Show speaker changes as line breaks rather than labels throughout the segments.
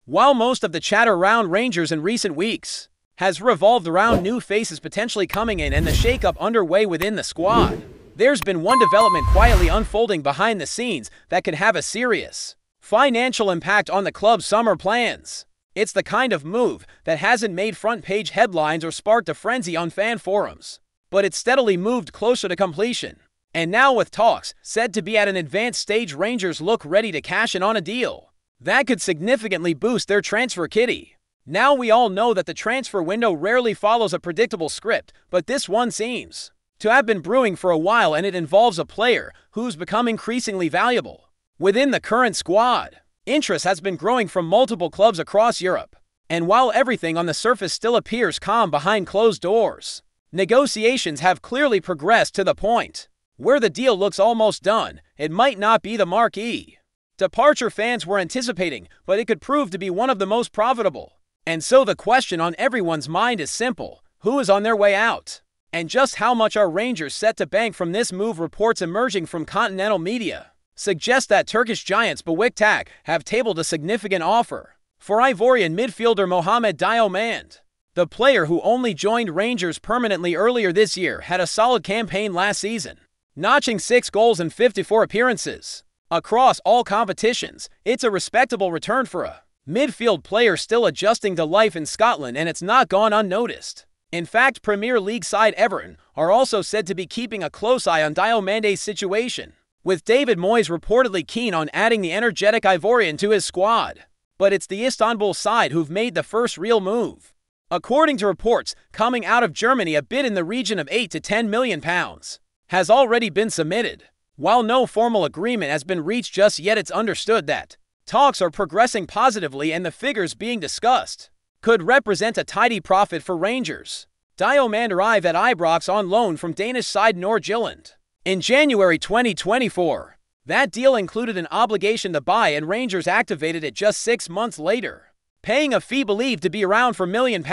While most of the chatter around Rangers in recent weeks has revolved around new faces potentially coming in and the shakeup underway within the squad, there's been one development quietly unfolding behind the scenes that could have a serious financial impact on the club's summer plans. It's the kind of move that hasn't made front-page headlines or sparked a frenzy on fan forums, but it's steadily moved closer to completion. And now with talks said to be at an advanced stage, Rangers look ready to cash in on a deal that could significantly boost their transfer kitty. Now we all know that the transfer window rarely follows a predictable script, but this one seems to have been brewing for a while, and it involves a player who's become increasingly valuable within the current squad. Interest has been growing from multiple clubs across Europe, and while everything on the surface still appears calm behind closed doors, negotiations have clearly progressed to the point where the deal looks almost done. It might not be the marquee departure fans were anticipating, but it could prove to be one of the most profitable. And so the question on everyone's mind is simple: who is on their way out? And just how much are Rangers set to bank from this move? Reports emerging from continental media suggest that Turkish giants Beşiktaş have tabled a significant offer for Ivorian midfielder Mohamed Diomande. The player, who only joined Rangers permanently earlier this year, had a solid campaign last season, notching 6 goals in 54 appearances across all competitions. It's a respectable return for a midfield player still adjusting to life in Scotland, and it's not gone unnoticed. In fact, Premier League side Everton are also said to be keeping a close eye on Diomande's situation, with David Moyes reportedly keen on adding the energetic Ivorian to his squad. But it's the Istanbul side who've made the first real move. According to reports coming out of Germany, a bid in the region of £8 to £10 million has already been submitted. While no formal agreement has been reached just yet, it's understood that talks are progressing positively, and the figures being discussed could represent a tidy profit for Rangers. Diomande arrived at Ibrox on loan from Danish side Nordsjælland in January 2024. That deal included an obligation to buy, and Rangers activated it just 6 months later, paying a fee believed to be around £4 million.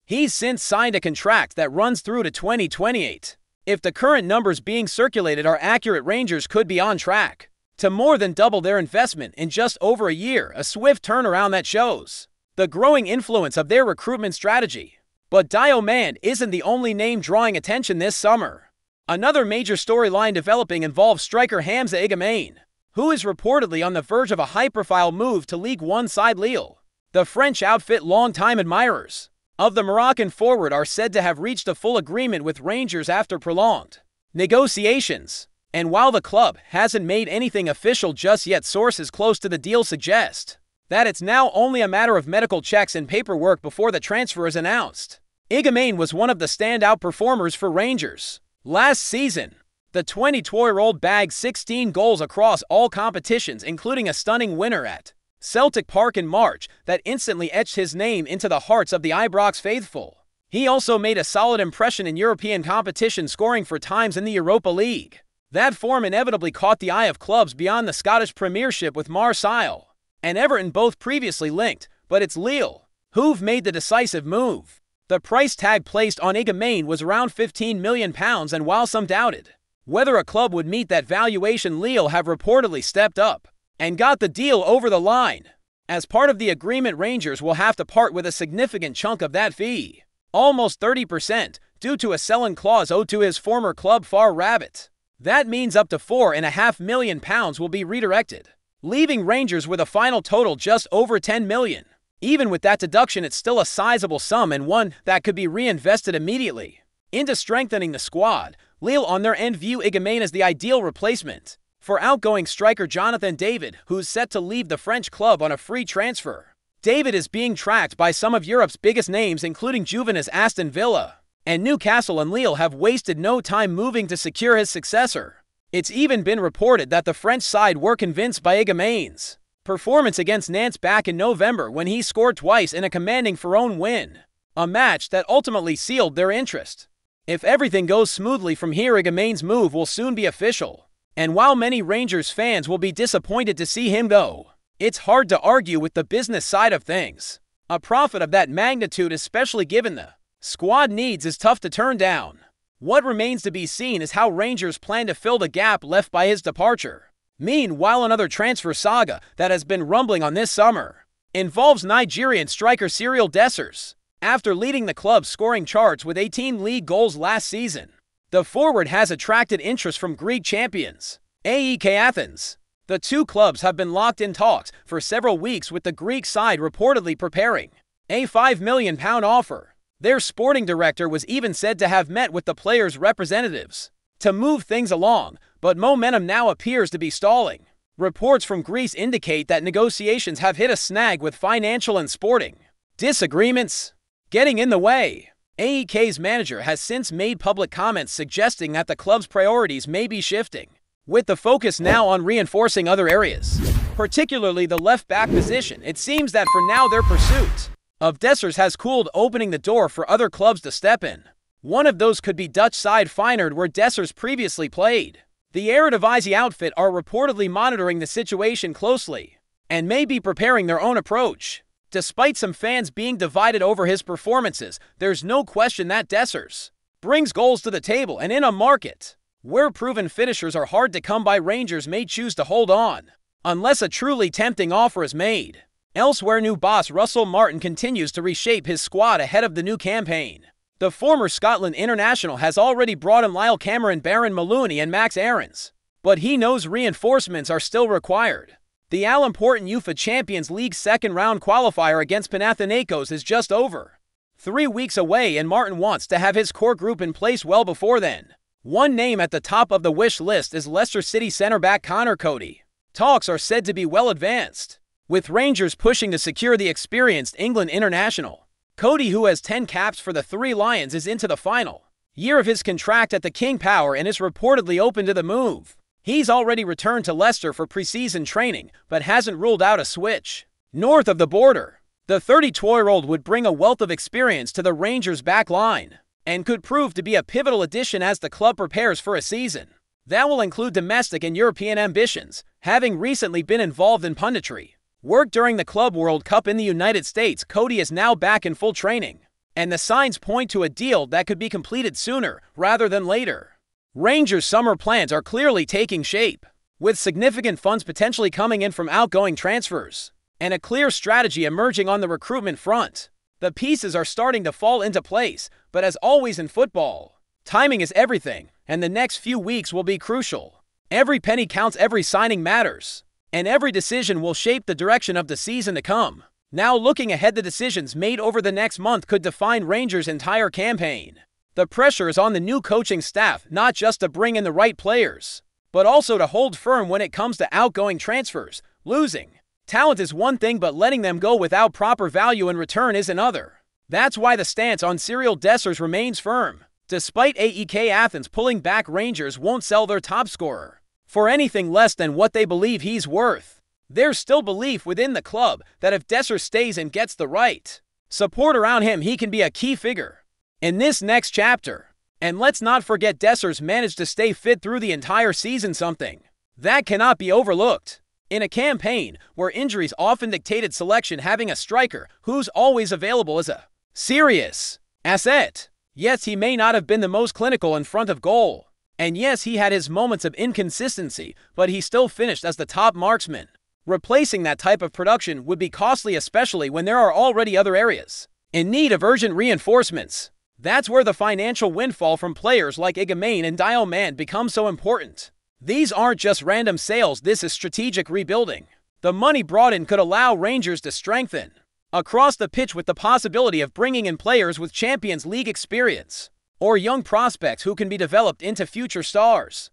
He's since signed a contract that runs through to 2028. If the current numbers being circulated are accurate, Rangers could be on track to more than double their investment in just over a year, a swift turnaround that shows the growing influence of their recruitment strategy. But Diomande isn't the only name drawing attention this summer. Another major storyline developing involves striker Hamza Igamane, who is reportedly on the verge of a high-profile move to League One side Lille. The French outfit, longtime admirers of the Moroccan forward, are said to have reached a full agreement with Rangers after prolonged negotiations. And while the club hasn't made anything official just yet, sources close to the deal suggest that it's now only a matter of medical checks and paperwork before the transfer is announced. Igamane was one of the standout performers for Rangers last season. The 22-year-old bagged 16 goals across all competitions, including a stunning winner at Celtic Park in March that instantly etched his name into the hearts of the Ibrox faithful. He also made a solid impression in European competition, scoring 4 times in the Europa League. That form inevitably caught the eye of clubs beyond the Scottish Premiership, with Marseille and Everton both previously linked, but it's Lille who've made the decisive move. The price tag placed on Igamane was around £15 million, and while some doubted whether a club would meet that valuation, Lille have reportedly stepped up and got the deal over the line. As part of the agreement, Rangers will have to part with a significant chunk of that fee, almost 30%, due to a sell-in clause owed to his former club Far Rabbit. That means up to £4.5 million will be redirected, leaving Rangers with a final total just over £10 million. Even with that deduction, it's still a sizable sum, and one that could be reinvested immediately into strengthening the squad. Lille on their end view Igamane as the ideal replacement for outgoing striker Jonathan David, who's set to leave the French club on a free transfer. David is being tracked by some of Europe's biggest names, including Juventus, Aston Villa, and Newcastle, and Lille have wasted no time moving to secure his successor. It's even been reported that the French side were convinced by Igamane's performance against Nantes back in November, when he scored twice in a commanding 4-0 win, a match that ultimately sealed their interest. If everything goes smoothly from here, Igamane's move will soon be official. And while many Rangers fans will be disappointed to see him go, it's hard to argue with the business side of things. A profit of that magnitude, especially given the squad needs, is tough to turn down. What remains to be seen is how Rangers plan to fill the gap left by his departure. Meanwhile, another transfer saga that has been rumbling on this summer involves Nigerian striker Cyril Dessers. After leading the club's scoring charts with 18 league goals last season, the forward has attracted interest from Greek champions AEK Athens. The two clubs have been locked in talks for several weeks, with the Greek side reportedly preparing a £5 million offer. Their sporting director was even said to have met with the players' representatives to move things along, but momentum now appears to be stalling. Reports from Greece indicate that negotiations have hit a snag, with financial and sporting disagreements getting in the way. AEK's manager has since made public comments suggesting that the club's priorities may be shifting, with the focus now on reinforcing other areas, particularly the left-back position. It seems that for now their pursuit of Dessers has cooled, opening the door for other clubs to step in. One of those could be Dutch side Feyenoord, where Dessers previously played. The Eredivisie outfit are reportedly monitoring the situation closely and may be preparing their own approach. Despite some fans being divided over his performances, there's no question that Dessers brings goals to the table, and in a market where proven finishers are hard to come by, Rangers may choose to hold on unless a truly tempting offer is made. Elsewhere, new boss Russell Martin continues to reshape his squad ahead of the new campaign. The former Scotland international has already brought in Lyle Cameron, Baron Maloney and Max Aarons, but he knows reinforcements are still required. The all-important UEFA Champions League second-round qualifier against Panathinaikos is just over 3 weeks away, and Martin wants to have his core group in place well before then. One name at the top of the wish list is Leicester City centre-back Connor Cody. Talks are said to be well advanced, with Rangers pushing to secure the experienced England international. Cody, who has 10 caps for the Three Lions, is into the final year of his contract at the King Power and is reportedly open to the move. He's already returned to Leicester for pre-season training, but hasn't ruled out a switch north of the border. The 32-year-old would bring a wealth of experience to the Rangers' back line and could prove to be a pivotal addition as the club prepares for a season that will include domestic and European ambitions. Having recently been involved in punditry work during the Club World Cup in the United States, Cody is now back in full training, and the signs point to a deal that could be completed sooner rather than later. Rangers' summer plans are clearly taking shape, with significant funds potentially coming in from outgoing transfers and a clear strategy emerging on the recruitment front. The pieces are starting to fall into place, but as always in football, timing is everything, and the next few weeks will be crucial. Every penny counts, every signing matters, and every decision will shape the direction of the season to come. Now, looking ahead, the decisions made over the next month could define Rangers' entire campaign. The pressure is on the new coaching staff, not just to bring in the right players, but also to hold firm when it comes to outgoing transfers. Losing talent is one thing, but letting them go without proper value in return is another. That's why the stance on Cyril Dessers remains firm. Despite AEK Athens pulling back, Rangers won't sell their top scorer for anything less than what they believe he's worth. There's still belief within the club that if Dessers stays and gets the right support around him, he can be a key figure in this next chapter. And let's not forget, Dessers managed to stay fit through the entire season, something that cannot be overlooked. In a campaign where injuries often dictated selection, having a striker who's always available is a serious asset. Yes, he may not have been the most clinical in front of goal, and yes, he had his moments of inconsistency, but he still finished as the top marksman. Replacing that type of production would be costly, especially when there are already other areas in need of urgent reinforcements. That's where the financial windfall from players like Igamain and Diomand becomes so important. These aren't just random sales, this is strategic rebuilding. The money brought in could allow Rangers to strengthen across the pitch, with the possibility of bringing in players with Champions League experience or young prospects who can be developed into future stars.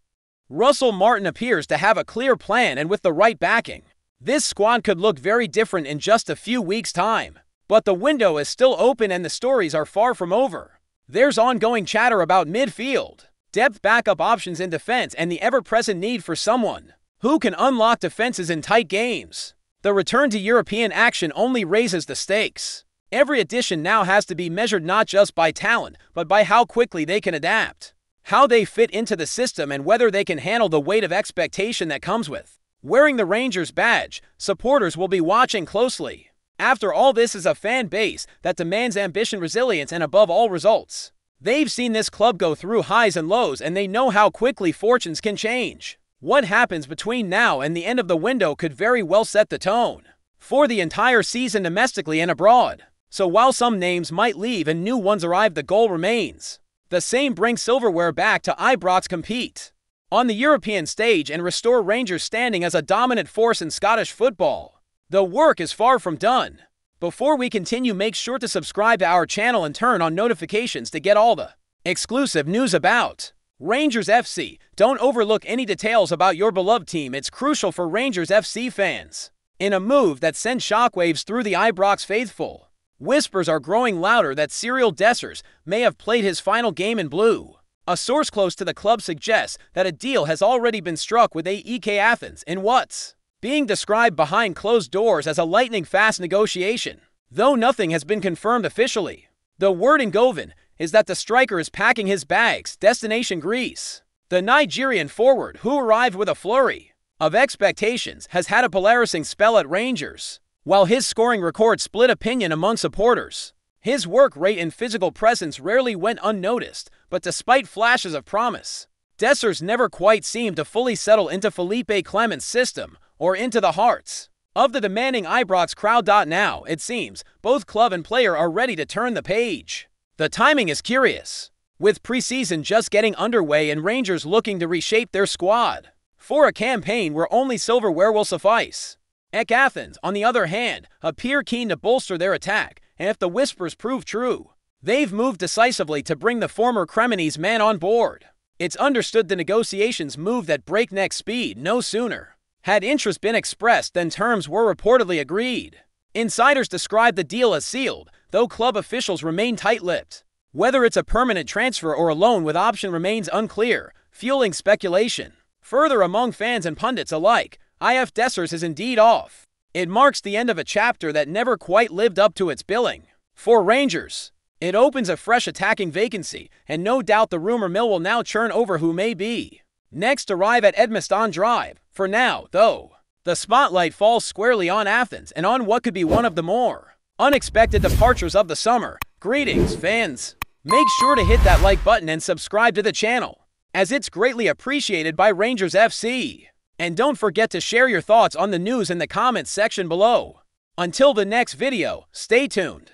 Russell Martin appears to have a clear plan, and with the right backing, this squad could look very different in just a few weeks' time. But the window is still open and the stories are far from over. There's ongoing chatter about midfield, depth, backup options in defense, and the ever-present need for someone who can unlock defenses in tight games. The return to European action only raises the stakes. Every addition now has to be measured not just by talent, but by how quickly they can adapt, how they fit into the system, and whether they can handle the weight of expectation that comes with wearing the Rangers badge. Supporters will be watching closely. After all, this is a fan base that demands ambition, resilience, and above all, results. They've seen this club go through highs and lows, and they know how quickly fortunes can change. What happens between now and the end of the window could very well set the tone. for the entire season domestically and abroad. So while some names might leave and new ones arrive, the goal remains the same: bring silverware back to Ibrox, compete on the European stage, and restore Rangers' standing as a dominant force in Scottish football. The work is far from done. Before we continue, make sure to subscribe to our channel and turn on notifications to get all the exclusive news about Rangers FC. Don't overlook any details about your beloved team. It's crucial for Rangers FC fans. In a move that sent shockwaves through the Ibrox faithful, whispers are growing louder that Cyril Dessers may have played his final game in blue. A source close to the club suggests that a deal has already been struck with AEK Athens in what's being described behind closed doors as a lightning-fast negotiation. Though nothing has been confirmed officially, the word in Govan is that the striker is packing his bags, destination Greece. The Nigerian forward, who arrived with a flurry of expectations, has had a polarizing spell at Rangers. While his scoring record split opinion among supporters, his work rate and physical presence rarely went unnoticed. But despite flashes of promise, Dessers never quite seemed to fully settle into Felipe Clement's system or into the hearts of the demanding Ibrox crowd. Now, it seems, both club and player are ready to turn the page. The timing is curious, with pre-season just getting underway and Rangers looking to reshape their squad for a campaign where only silverware will suffice. AEK Athens, on the other hand, appear keen to bolster their attack, and if the whispers prove true, they've moved decisively to bring the former Cremonese man on board. It's understood the negotiations moved at breakneck speed. No sooner had interest been expressed than terms were reportedly agreed. Insiders describe the deal as sealed, though club officials remain tight-lipped. Whether it's a permanent transfer or a loan with option remains unclear, fueling speculation. Further, among fans and pundits alike, IF Dessers is indeed off. It marks the end of a chapter that never quite lived up to its billing. For Rangers, it opens a fresh attacking vacancy, and no doubt the rumor mill will now churn over who may be next arrive at Edmiston Drive. For now, though, the spotlight falls squarely on Athens and on what could be one of the more unexpected departures of the summer. Greetings, fans. Make sure to hit that like button and subscribe to the channel, as it's greatly appreciated by Rangers FC. And don't forget to share your thoughts on the news in the comments section below. Until the next video, stay tuned.